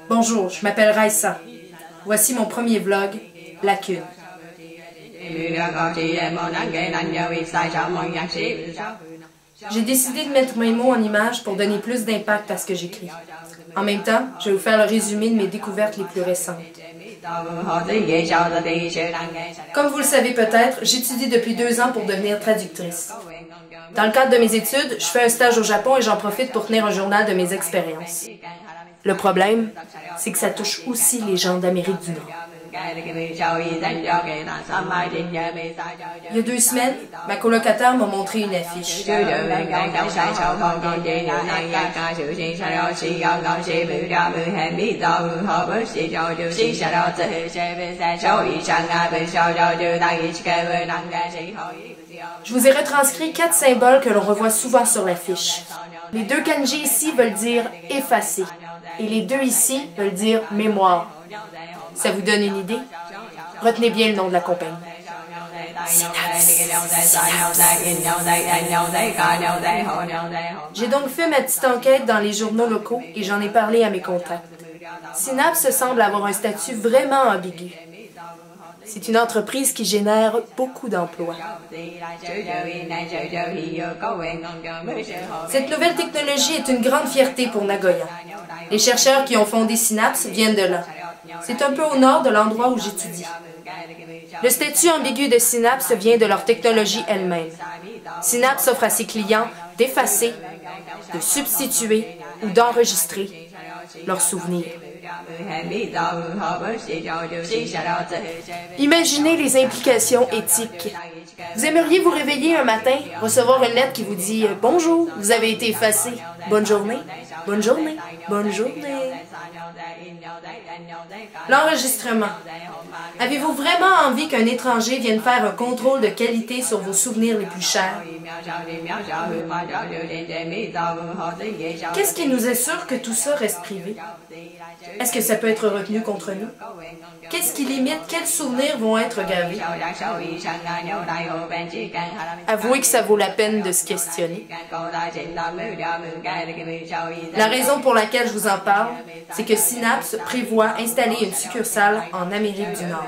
Bonjour, je m'appelle Raissa. Voici mon premier vlog, Lacune. J'ai décidé de mettre mes mots en images pour donner plus d'impact à ce que j'écris. En même temps, je vais vous faire le résumé de mes découvertes les plus récentes. Comme vous le savez peut-être, j'étudie depuis 2 ans pour devenir traductrice. Dans le cadre de mes études, je fais un stage au Japon et j'en profite pour tenir un journal de mes expériences. Le problème, c'est que ça touche aussi les gens d'Amérique du Nord. Il y a 2 semaines, ma colocataire m'a montré une affiche. Je vous ai retranscrit 4 symboles que l'on revoit souvent sur l'affiche. Les 2 kanji ici veulent dire « effacer » et les 2 ici veulent dire « mémoire ». Ça vous donne une idée? Retenez bien le nom de la compagnie. Synapse. J'ai donc fait ma petite enquête dans les journaux locaux et j'en ai parlé à mes contacts. Synapse semble avoir un statut vraiment ambigu. C'est une entreprise qui génère beaucoup d'emplois. Cette nouvelle technologie est une grande fierté pour Nagoya. Les chercheurs qui ont fondé Synapse viennent de là. C'est un peu au nord de l'endroit où j'étudie. Le statut ambigu de Synapse vient de leur technologie elle-même. Synapse offre à ses clients d'effacer, de substituer ou d'enregistrer leurs souvenirs. Imaginez les implications éthiques. Vous aimeriez vous réveiller un matin, recevoir une lettre qui vous dit « Bonjour, vous avez été effacé. Bonne journée, bonne journée, bonne journée. » L'enregistrement. Avez-vous vraiment envie qu'un étranger vienne faire un contrôle de qualité sur vos souvenirs les plus chers? Qu'est-ce qui nous assure que tout ça reste privé? Est-ce que ça peut être retenu contre nous? Qu'est-ce qui limite quels souvenirs vont être gravés? Avouez que ça vaut la peine de se questionner. La raison pour laquelle je vous en parle, c'est que Synapse prévoit installer une succursale en Amérique du Nord.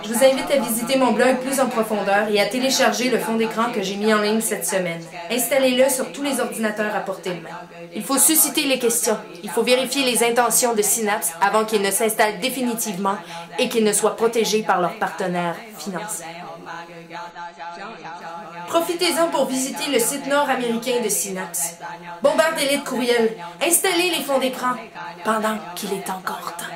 Je vous invite à visiter mon blog plus en profondeur et à télécharger le fond d'écran que j'ai mis en ligne cette semaine. Installez-le sur tous les ordinateurs à portée de main. Il faut susciter les questions. Il faut vérifier les intentions de Synapse avant qu'ils ne s'installent définitivement et qu'ils ne soient protégés par leurs partenaires financiers. Profitez-en pour visiter le site nord-américain de Synapse. Bombardez-les de courriels. Installez les fonds d'écran pendant qu'il est encore temps.